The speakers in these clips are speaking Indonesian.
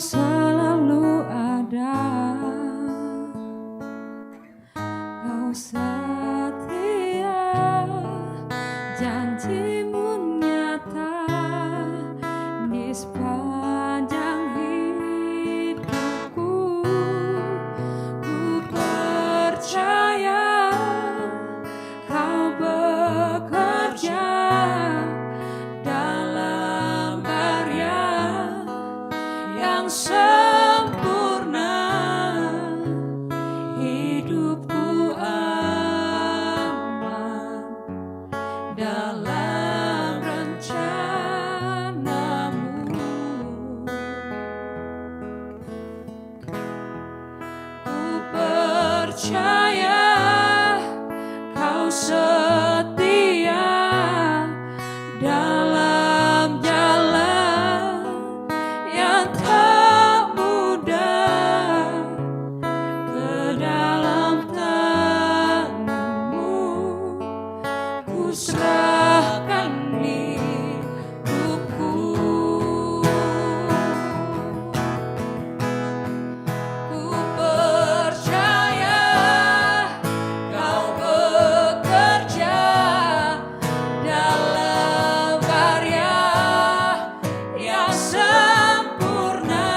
selalu ada, Kau setia, janjimu nyata di sepanjang hidupku. Ku percaya Kau bekerja dalam karya yang sempurna. Hidupku aman dalam rencana-Mu. Ku percaya Kau setia dalam jalan yang tak mudah. Ke dalam tangan-Mu ku serahkan hidupku. Ku percaya Kau bekerja dalam karya yang sempurna.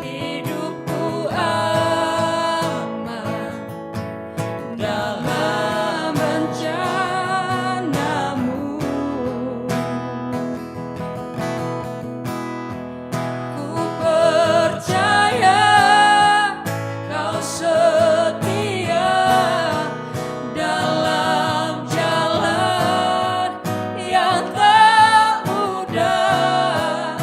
Hidupku aman dalam rencana-Mu. Ku percaya Kau setia dalam jalan yang tak mudah.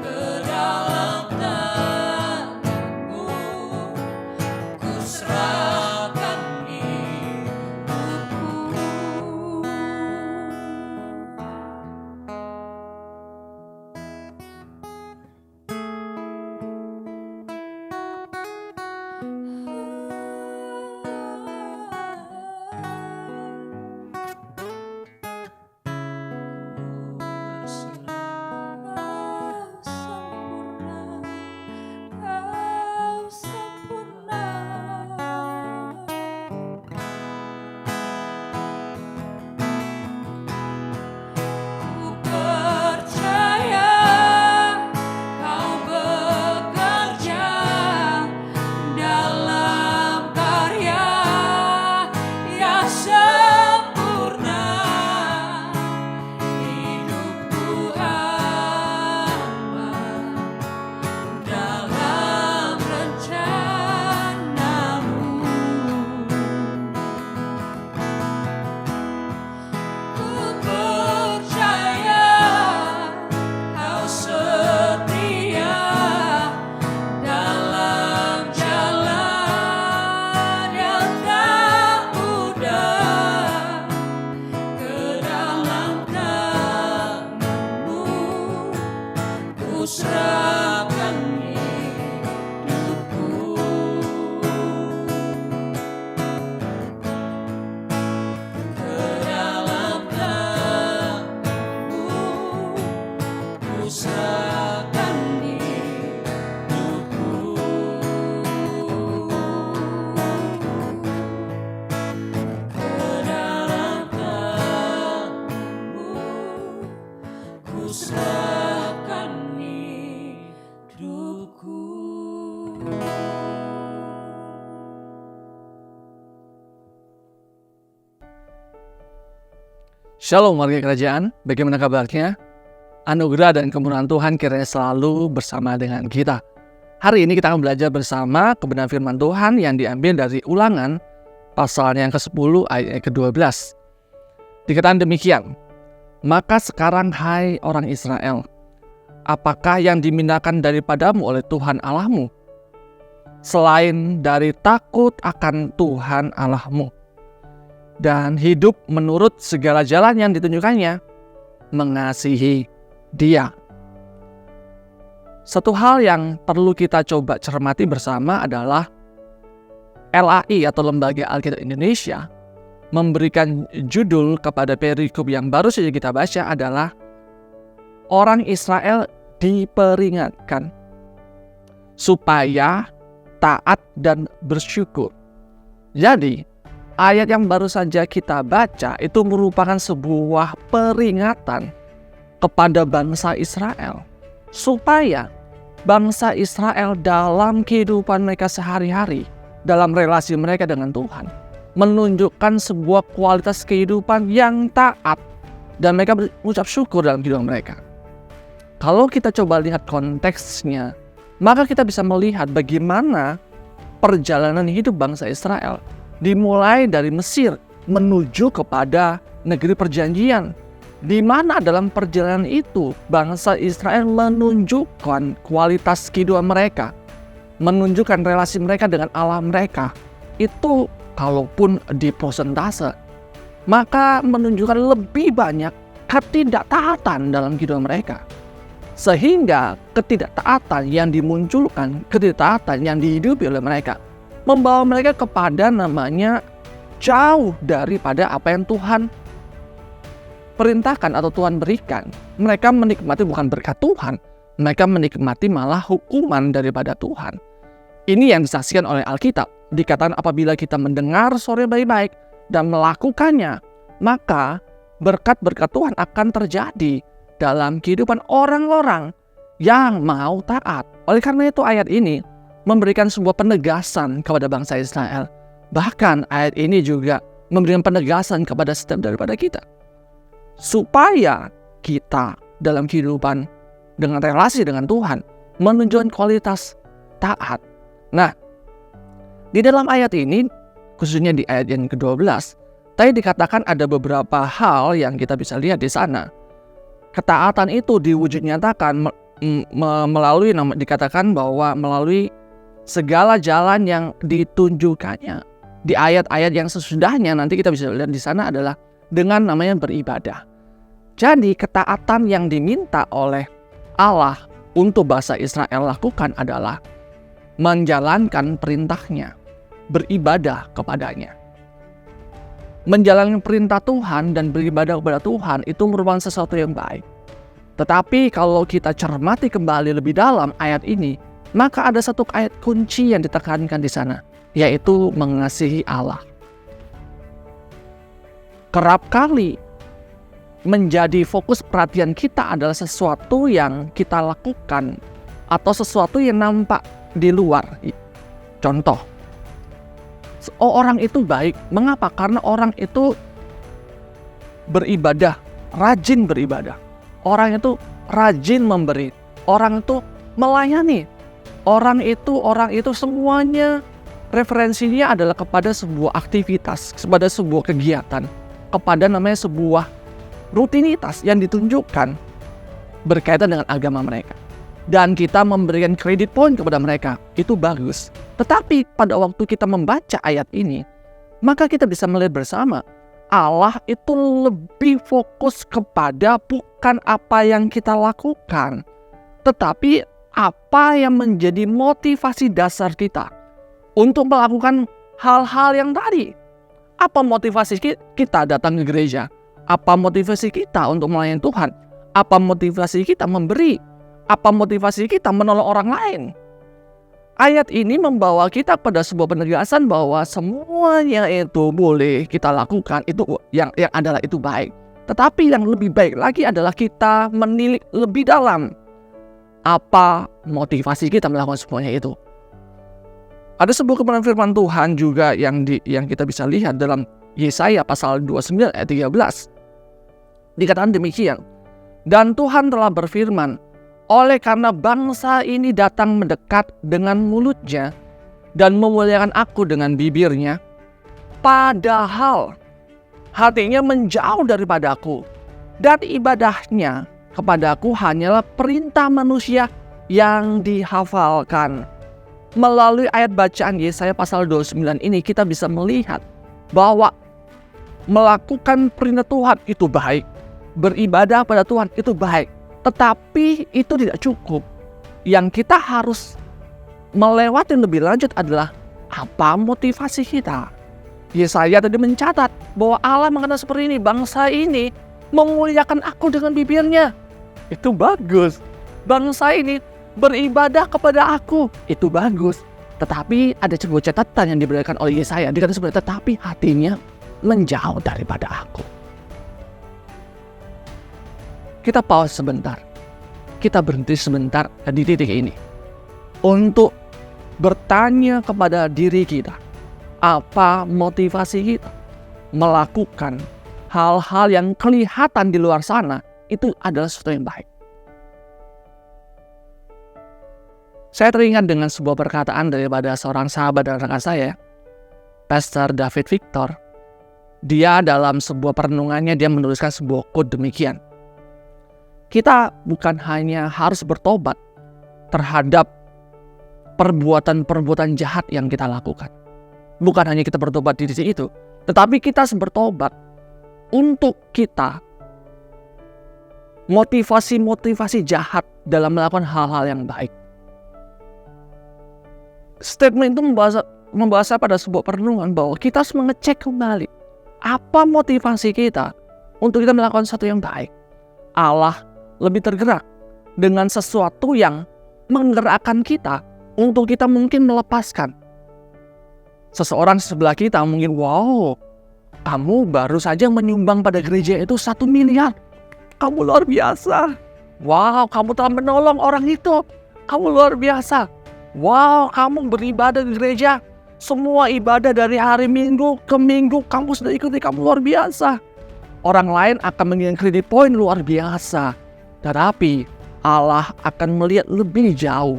Ke dalam tangan-Mu ku serahkan hidupku. Kau sempurna. Ku percaya Kau bekerja dalam karya yang sempurna. Hidupku aman dalam rencana-Mu. Ku percaya Kau setia dalam jalan yang tak mudah. Ke dalam tangan-Mu ku serahkan hidupku. Ke dalam tangan-Mu ku serahkan hidupku. Ke dalam tangan-Mu ku serahkan hidupku. Shalom warga kerajaan, bagaimana kabarnya? Anugerah dan kemurahan Tuhan kiranya selalu bersama dengan kita. Hari ini kita akan belajar bersama kebenaran firman Tuhan yang diambil dari Ulangan pasal yang ke-10 ayat yang ke-12. Dikatakan demikian, maka sekarang hai orang Israel, apakah yang dimintakan daripadamu oleh Tuhan Allahmu, selain dari takut akan Tuhan Allahmu, dan hidup menurut segala jalan yang ditunjukkannya, mengasihi Dia. Satu hal yang perlu kita coba cermati bersama adalah LAI atau Lembaga Alkitab Indonesia memberikan judul kepada perikop yang baru saja kita baca adalah orang Israel diperingatkan supaya taat dan bersyukur. Jadi, ayat yang baru saja kita baca itu merupakan sebuah peringatan kepada bangsa Israel supaya bangsa Israel dalam kehidupan mereka sehari-hari, dalam relasi mereka dengan Tuhan, menunjukkan sebuah kualitas kehidupan yang taat dan mereka mengucap syukur dalam kehidupan mereka. Kalau kita coba lihat konteksnya, maka kita bisa melihat bagaimana perjalanan hidup bangsa Israel dimulai dari Mesir menuju kepada negeri perjanjian, di mana dalam perjalanan itu bangsa Israel menunjukkan kualitas kehidupan mereka, menunjukkan relasi mereka dengan Allah mereka. Itu kalaupun di persentase, maka menunjukkan lebih banyak ketidaktaatan dalam kehidupan mereka. Sehingga ketidaktaatan yang dimunculkan, ketidaktaatan yang dihidupi oleh mereka, membawa mereka kepada namanya jauh daripada apa yang Tuhan perintahkan atau Tuhan berikan. Mereka menikmati bukan berkat Tuhan, mereka menikmati malah hukuman daripada Tuhan. Ini yang disaksikan oleh Alkitab. Dikatakan apabila kita mendengar suara baik-baik dan melakukannya, maka berkat-berkat Tuhan akan terjadi dalam kehidupan orang-orang yang mau taat. Oleh karena itu ayat ini memberikan sebuah penegasan kepada bangsa Israel. Bahkan ayat ini juga memberikan penegasan kepada setiap daripada kita, supaya kita dalam kehidupan dengan relasi dengan Tuhan menunjukkan kualitas taat. Nah, di dalam ayat ini, khususnya di ayat yang ke-12, tadi dikatakan ada beberapa hal yang kita bisa lihat di sana. Ketaatan itu diwujud nyatakan melalui, dikatakan bahwa melalui segala jalan yang ditunjukkannya. Di ayat-ayat yang sesudahnya nanti kita bisa lihat di sana adalah dengan namanya beribadah. Jadi ketaatan yang diminta oleh Allah untuk bangsa Israel lakukan adalah menjalankan perintahnya, beribadah kepadanya. Menjalankan perintah Tuhan dan beribadah kepada Tuhan itu merupakan sesuatu yang baik. Tetapi kalau kita cermati kembali lebih dalam ayat ini, maka ada satu ayat kunci yang ditekankan di sana, yaitu mengasihi Allah. Kerap kali menjadi fokus perhatian kita adalah sesuatu yang kita lakukan atau sesuatu yang nampak di luar. Contoh, orang itu baik. Mengapa? Karena orang itu beribadah, rajin beribadah. Orang itu rajin memberi. Orang itu melayani. Orang itu semuanya referensinya adalah kepada sebuah aktivitas, kepada sebuah kegiatan, kepada namanya sebuah rutinitas yang ditunjukkan berkaitan dengan agama mereka. Dan kita memberikan kredit poin kepada mereka, itu bagus. Tetapi pada waktu kita membaca ayat ini, maka kita bisa melihat bersama, Allah itu lebih fokus kepada bukan apa yang kita lakukan, tetapi apa yang menjadi motivasi dasar kita untuk melakukan hal-hal yang tadi. Apa motivasi kita datang ke gereja? Apa motivasi kita untuk melayani Tuhan? Apa motivasi kita memberi? Apa motivasi kita menolong orang lain? Ayat ini membawa kita pada sebuah penegasan bahwa semuanya itu boleh kita lakukan, itu yang adalah itu baik. Tetapi yang lebih baik lagi adalah kita menilik lebih dalam apa motivasi kita melakukan semuanya itu. Ada sebuah kebenaran firman Tuhan juga yang kita bisa lihat dalam Yesaya pasal 29 ayat 13. Dikatakan demikian, dan Tuhan telah berfirman, oleh karena bangsa ini datang mendekat dengan mulutnya dan memuliakan aku dengan bibirnya, padahal hatinya menjauh daripadaku, dan ibadahnya kepadaku hanyalah perintah manusia yang dihafalkan. Melalui ayat bacaan Yesaya pasal 29 ini kita bisa melihat bahwa melakukan perintah Tuhan itu baik, beribadah pada Tuhan itu baik. Tetapi itu tidak cukup. Yang kita harus melewati lebih lanjut adalah apa motivasi kita. Yesaya tadi mencatat bahwa Allah mengatakan seperti ini, bangsa ini memuliakan aku dengan bibirnya. Itu bagus. bangsa ini beribadah kepada aku. Itu bagus. Tetapi ada sebuah catatan yang diberikan oleh Yesaya. Dikatakan sebenarnya, tetapi hatinya menjauh daripada aku. Kita pause sebentar. Kita berhenti sebentar di titik ini. Untuk bertanya kepada diri kita. Apa motivasi kita melakukan hal-hal yang kelihatan di luar sana itu adalah sesuatu yang baik. Saya teringat dengan sebuah perkataan daripada seorang sahabat dan rekan saya, Pastor David Victor. Dia dalam sebuah perenungannya, dia menuliskan sebuah quote demikian. Kita bukan hanya harus bertobat terhadap perbuatan-perbuatan jahat yang kita lakukan. Bukan hanya kita bertobat di titik itu, tetapi kita harus bertobat untuk kita motivasi-motivasi jahat dalam melakukan hal-hal yang baik. Statement itu membahas pada sebuah perenungan bahwa kita harus mengecek kembali apa motivasi kita untuk kita melakukan sesuatu yang baik. Allah lebih tergerak dengan sesuatu yang menggerakkan kita untuk kita mungkin melepaskan. Seseorang sebelah kita mungkin, wow, kamu baru saja menyumbang pada gereja itu 1 miliar. Kamu luar biasa. Wow, kamu telah menolong orang itu. Kamu luar biasa. Wow, kamu beribadah di gereja. Semua ibadah dari hari Minggu ke Minggu kamu sudah ikuti, kamu luar biasa. Orang lain akan mengingat kredit poin luar biasa. Tetapi Allah akan melihat lebih jauh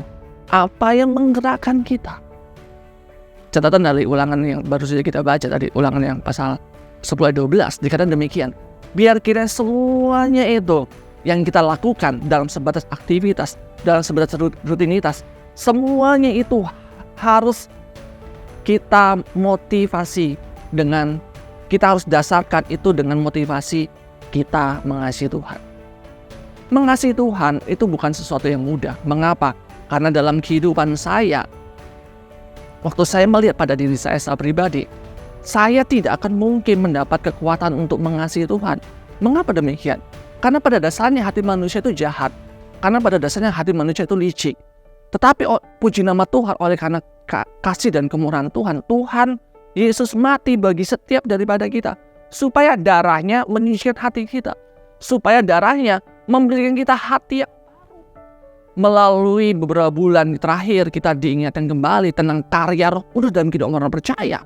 apa yang menggerakkan kita. Catatan dari Ulangan yang baru saja kita baca tadi, Ulangan yang pasal 10-12, dikatakan demikian. Biar kira semuanya itu yang kita lakukan dalam sebatas aktivitas, dalam sebatas rutinitas, semuanya itu harus kita motivasi dengan, kita harus dasarkan itu dengan motivasi kita mengasihi Tuhan. Mengasihi Tuhan itu bukan sesuatu yang mudah. Mengapa? Karena dalam kehidupan saya, waktu saya melihat pada diri saya secara pribadi, saya tidak akan mungkin mendapat kekuatan untuk mengasihi Tuhan. Mengapa demikian? Karena pada dasarnya hati manusia itu jahat. Karena pada dasarnya hati manusia itu licik. Tetapi puji nama Tuhan, oleh karena kasih dan kemurahan Tuhan, Tuhan Yesus mati bagi setiap daripada kita, supaya darahnya menyucikan hati kita, supaya darahnya memberikan kita hati yang baru. Melalui beberapa bulan terakhir kita diingatkan kembali tentang karya Roh Kudus dalam kehidupan orang percaya.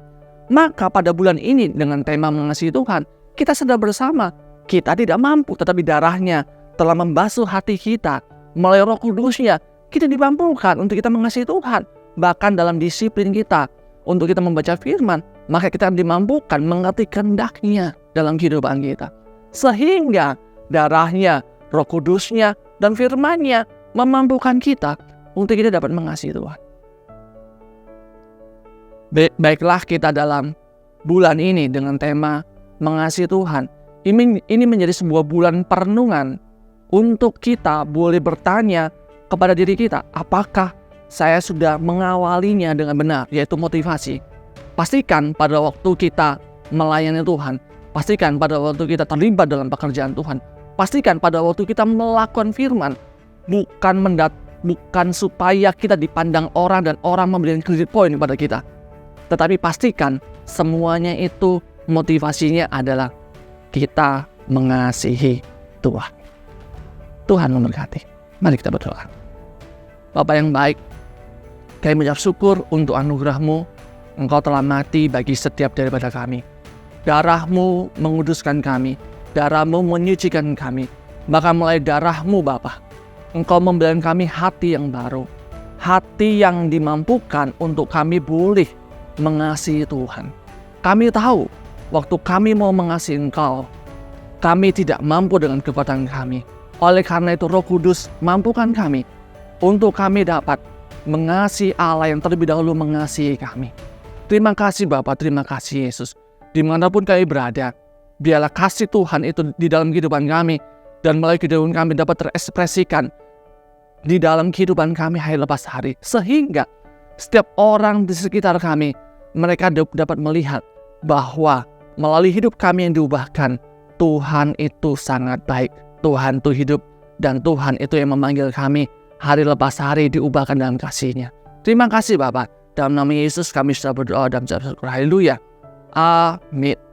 Maka pada bulan ini dengan tema mengasihi Tuhan, kita sedang bersama. Kita tidak mampu, tetapi darahnya telah membasuh hati kita. Melalui Roh Kudusnya kita dimampukan untuk kita mengasihi Tuhan. Bahkan dalam disiplin kita untuk kita membaca firman, maka kita dimampukan mengerti kehendak-Nya dalam kehidupan kita. Sehingga darahnya, Roh Kudusnya, dan firman-Nya memampukan kita untuk kita dapat mengasihi Tuhan. Baiklah, kita dalam bulan ini dengan tema mengasihi Tuhan. Ini menjadi sebuah bulan perenungan untuk kita boleh bertanya kepada diri kita, apakah saya sudah mengawalinya dengan benar, yaitu motivasi. Pastikan pada waktu kita melayani Tuhan, pastikan pada waktu kita terlibat dalam pekerjaan Tuhan, pastikan pada waktu kita melakukan firman, bukan supaya kita dipandang orang dan orang memberikan kredit poin kepada kita, tetapi pastikan semuanya itu motivasinya adalah kita mengasihi Tuhan. Tuhan memberkati. Mari kita berdoa. Bapa yang baik, kami mengucap syukur untuk anugerah-Mu. Engkau telah mati bagi setiap daripada kami. Darah-Mu menguduskan kami. Darah-Mu menyucikan kami. Maka mulai darah-Mu Bapa, Engkau memberikan kami hati yang baru. Hati yang dimampukan untuk kami boleh mengasihi Tuhan. Kami tahu waktu kami mau mengasihi Engkau, kami tidak mampu dengan kekuatan kami. Oleh karena itu Roh Kudus mampukan kami untuk kami dapat mengasihi Allah yang terlebih dahulu mengasihi kami. Terima kasih Bapa, terima kasih Yesus. Dimanapun kami berada, biarlah kasih Tuhan itu di dalam kehidupan kami, dan melalui kehidupan kami dapat terekspresikan di dalam kehidupan kami hari lepas hari. Sehingga setiap orang di sekitar kami, mereka dapat melihat bahwa melalui hidup kami yang diubahkan, Tuhan itu sangat baik. Tuhan itu hidup dan Tuhan itu yang memanggil kami hari lepas hari diubahkan dalam kasih-Nya. Terima kasih Bapak. Dalam nama Yesus kami sudah berdoa dan bersyukur. Haleluya. Amin.